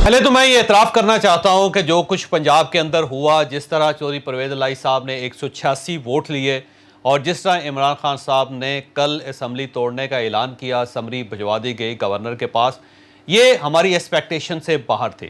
پہلے تو میں یہ اعتراف کرنا چاہتا ہوں کہ جو کچھ پنجاب کے اندر ہوا، جس طرح چودھری پرویز الہی صاحب نے 186 ووٹ لیے اور جس طرح عمران خان صاحب نے کل اسمبلی توڑنے کا اعلان کیا، اسمبلی بھجوا دی گئی گورنر کے پاس، یہ ہماری ایکسپیکٹیشن سے باہر تھی۔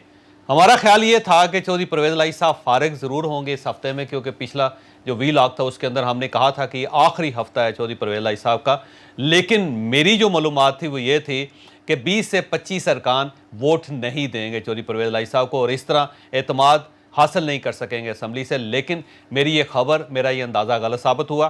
ہمارا خیال یہ تھا کہ چودھری پرویز الہی صاحب فارغ ضرور ہوں گے اس ہفتے میں، کیونکہ پچھلا جو وی لاگ تھا اس کے اندر ہم نے کہا تھا کہ یہ آخری ہفتہ ہے چودھری پرویز الہی صاحب کا، لیکن میری جو معلومات تھی وہ یہ تھی کہ 20 سے 25 ارکان ووٹ نہیں دیں گے چودھری پرویز الہی صاحب کو اور اس طرح اعتماد حاصل نہیں کر سکیں گے اسمبلی سے، لیکن میری یہ خبر، میرا یہ اندازہ غلط ثابت ہوا۔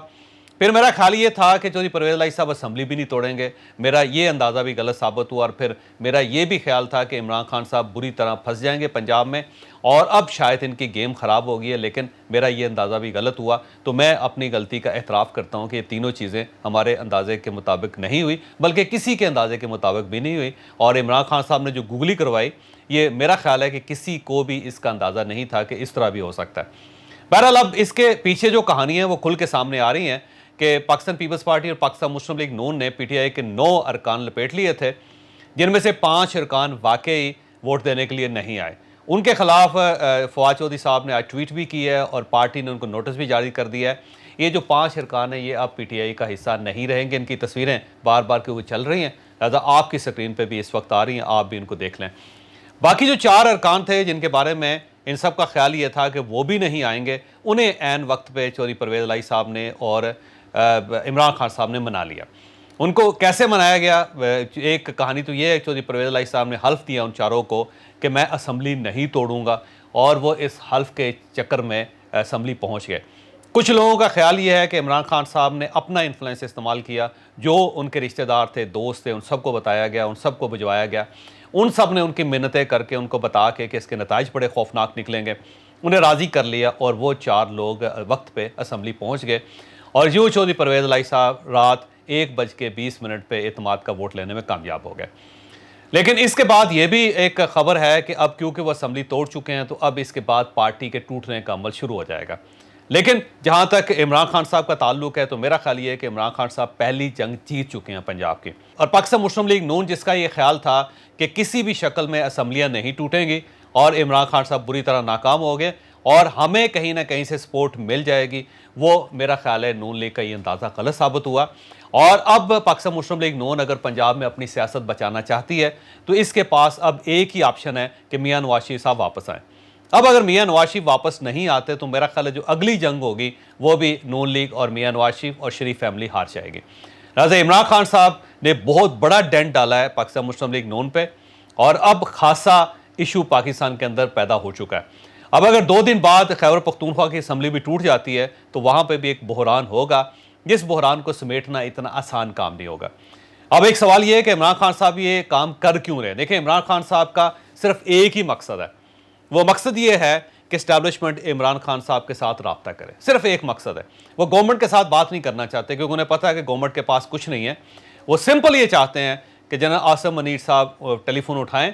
پھر میرا خیال یہ تھا کہ چودھری پرویز الہی صاحب اسمبلی بھی نہیں توڑیں گے، میرا یہ اندازہ بھی غلط ثابت ہوا، اور پھر میرا یہ بھی خیال تھا کہ عمران خان صاحب بری طرح پھنس جائیں گے پنجاب میں اور اب شاید ان کی گیم خراب ہو گئی ہے، لیکن میرا یہ اندازہ بھی غلط ہوا۔ تو میں اپنی غلطی کا اعتراف کرتا ہوں کہ یہ تینوں چیزیں ہمارے اندازے کے مطابق نہیں ہوئی، بلکہ کسی کے اندازے کے مطابق بھی نہیں ہوئی، اور عمران خان صاحب نے جو گوگلی کروائی، یہ میرا خیال ہے کہ کسی کو بھی اس کا اندازہ نہیں تھا کہ اس طرح بھی ہو سکتا ہے۔ بہرحال اب اس کے پیچھے جو کہانیاں ہیں وہ کھل کے سامنے آ رہی ہیں کہ پاکستان پیپلز پارٹی اور پاکستان مسلم لیگ نون نے پی ٹی آئی کے 9 ارکان لپیٹ لیے تھے، جن میں سے 5 ارکان واقعی ووٹ دینے کے لیے نہیں آئے۔ ان کے خلاف فواد چودھری صاحب نے آج ٹویٹ بھی کی ہے اور پارٹی نے ان کو نوٹس بھی جاری کر دیا ہے۔ یہ جو 5 ارکان ہیں یہ اب پی ٹی آئی کا حصہ نہیں رہیں گے، ان کی تصویریں بار بار کیونکہ چل رہی ہیں، لہٰذا آپ کی سکرین پہ بھی اس وقت آ رہی ہیں، آپ بھی ان کو دیکھ لیں۔ باقی جو 4 ارکان تھے جن کے بارے میں ان سب کا خیال یہ تھا کہ وہ بھی نہیں آئیں گے، انہیں عین وقت پہ چودھری پرویز الہی صاحب نے اور عمران خان صاحب نے منا لیا۔ ان کو کیسے منایا گیا؟ ایک کہانی تو یہ ہے کہ چودھری پرویز الہی صاحب نے حلف دیا ان چاروں کو کہ میں اسمبلی نہیں توڑوں گا، اور وہ اس حلف کے چکر میں اسمبلی پہنچ گئے۔ کچھ لوگوں کا خیال یہ ہے کہ عمران خان صاحب نے اپنا انفلوئنس استعمال کیا، جو ان کے رشتہ دار تھے، دوست تھے، ان سب کو بتایا گیا، ان سب کو بھجوایا گیا، ان سب نے ان کی منتیں کر کے ان کو بتا کے کہ اس کے نتائج بڑے خوفناک نکلیں گے، انہیں راضی کر لیا، اور وہ 4 لوگ وقت پہ اسمبلی پہنچ گئے، اور یوں چودھری پرویز الہی صاحب رات 1:20 پہ اعتماد کا ووٹ لینے میں کامیاب ہو گئے۔ لیکن اس کے بعد یہ بھی ایک خبر ہے کہ اب کیونکہ وہ اسمبلی توڑ چکے ہیں تو اب اس کے بعد پارٹی کے ٹوٹنے کا عمل شروع ہو جائے گا۔ لیکن جہاں تک عمران خان صاحب کا تعلق ہے تو میرا خیال یہ ہے کہ عمران خان صاحب پہلی جنگ جیت چکے ہیں پنجاب کی، اور پاکستان مسلم لیگ نون جس کا یہ خیال تھا کہ کسی بھی شکل میں اسمبلیاں نہیں ٹوٹیں گی اور عمران خان صاحب بری طرح ناکام ہو گئے اور ہمیں کہیں نہ کہیں سے سپورٹ مل جائے گی، وہ میرا خیال ہے نون لیگ کا یہ اندازہ غلط ثابت ہوا۔ اور اب پاکستان مسلم لیگ نون اگر پنجاب میں اپنی سیاست بچانا چاہتی ہے تو اس کے پاس اب ایک ہی آپشن ہے کہ میاں نواز شریف صاحب واپس آئیں۔ اب اگر میاں نواز شریف واپس نہیں آتے تو میرا خیال ہے جو اگلی جنگ ہوگی وہ بھی نون لیگ اور میاں نواز شریف اور شریف فیملی ہار جائے گی۔ لہٰذا عمران خان صاحب نے بہت بڑا ڈینٹ ڈالا ہے پاکستان مسلم لیگ نون پہ، اور اب خاصا ایشو پاکستان کے اندر پیدا ہو چکا ہے۔ اب اگر 2 دن بعد خیبر پختونخوا کی اسمبلی بھی ٹوٹ جاتی ہے تو وہاں پہ بھی ایک بحران ہوگا، جس بحران کو سمیٹنا اتنا آسان کام نہیں ہوگا۔ اب ایک سوال یہ ہے کہ عمران خان صاحب یہ کام کر کیوں رہے؟ دیکھیں، عمران خان صاحب کا صرف ایک ہی مقصد ہے، وہ مقصد یہ ہے کہ اسٹیبلشمنٹ عمران خان صاحب کے ساتھ رابطہ کرے، صرف ایک مقصد ہے۔ وہ گورنمنٹ کے ساتھ بات نہیں کرنا چاہتے کیونکہ انہیں پتہ ہے کہ گورنمنٹ کے پاس کچھ نہیں ہے، وہ سمپل یہ چاہتے ہیں کہ جنرل عاصم منیر صاحب ٹیلی فون اٹھائیں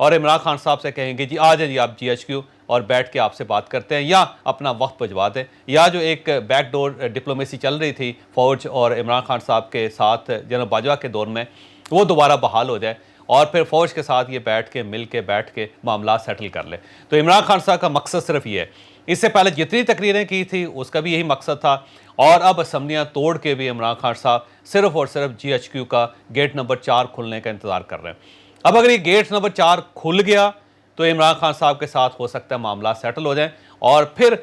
اور عمران خان صاحب سے کہیں گے جی آ جائیں جی آپ جی ایچ کیو اور بیٹھ کے آپ سے بات کرتے ہیں، یا اپنا وقت بھجوا دیں، یا جو ایک بیک ڈور ڈپلومیسی چل رہی تھی فوج اور عمران خان صاحب کے ساتھ جنرل باجوہ کے دور میں، وہ دوبارہ بحال ہو جائے اور پھر فوج کے ساتھ یہ مل کے بیٹھ کے معاملات سیٹل کر لے۔ تو عمران خان صاحب کا مقصد صرف یہ ہے۔ اس سے پہلے جتنی تقریریں کی تھی اس کا بھی یہی مقصد تھا، اور اب اسمبلیاں توڑ کے بھی عمران خان صاحب صرف اور صرف جی ایچ کیو کا گیٹ نمبر 4 کھلنے کا انتظار کر رہے ہیں۔ اب اگر یہ گیٹ نمبر 4 کھل گیا تو عمران خان صاحب کے ساتھ ہو سکتا ہے معاملات سیٹل ہو جائیں، اور پھر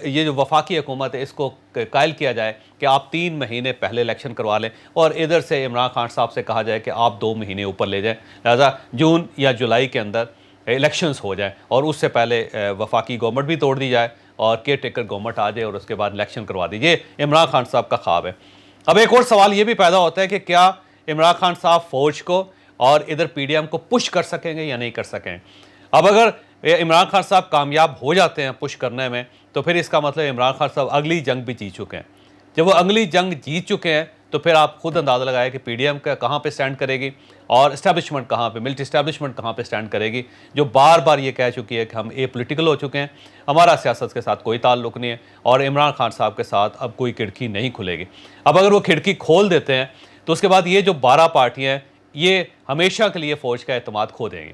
یہ جو وفاقی حکومت ہے اس کو قائل کیا جائے کہ آپ 3 مہینے پہلے الیکشن کروا لیں، اور ادھر سے عمران خان صاحب سے کہا جائے کہ آپ 2 مہینے اوپر لے جائیں، لہذا جون یا جولائی کے اندر الیکشنز ہو جائیں اور اس سے پہلے وفاقی گورنمنٹ بھی توڑ دی جائے اور کیئر ٹیکر گورنمنٹ آ جائے اور اس کے بعد الیکشن کروا دیجیے۔ عمران خان صاحب کا خواب ہے۔ اب ایک اور سوال یہ بھی پیدا ہوتا ہے کہ کیا عمران خان صاحب فوج کو اور ادھر پی ڈی ایم کو پش کر سکیں گے یا نہیں کر سکیں؟ اب اگر عمران خان صاحب کامیاب ہو جاتے ہیں پش کرنے میں تو پھر اس کا مطلب عمران خان صاحب اگلی جنگ بھی جیت چکے ہیں۔ جب وہ اگلی جنگ جیت چکے ہیں تو پھر آپ خود اندازہ لگائیں کہ پی ڈی ایم کا کہاں پہ سٹینڈ کرے گی اور اسٹیبلشمنٹ کہاں پہ، ملٹری اسٹیبلشمنٹ کہاں پہ سٹینڈ کرے گی، جو بار بار یہ کہہ چکی ہے کہ ہم اے پولیٹیکل ہو چکے ہیں، ہمارا سیاست کے ساتھ کوئی تعلق نہیں ہے اور عمران خان صاحب کے ساتھ اب کوئی کھڑکی نہیں کھلے گی۔ اب اگر وہ کھڑکی کھول دیتے ہیں تو اس کے بعد یہ جو 12 پارٹیاں ہیں یہ ہمیشہ کے لیے فوج کا اعتماد کھو دیں گی۔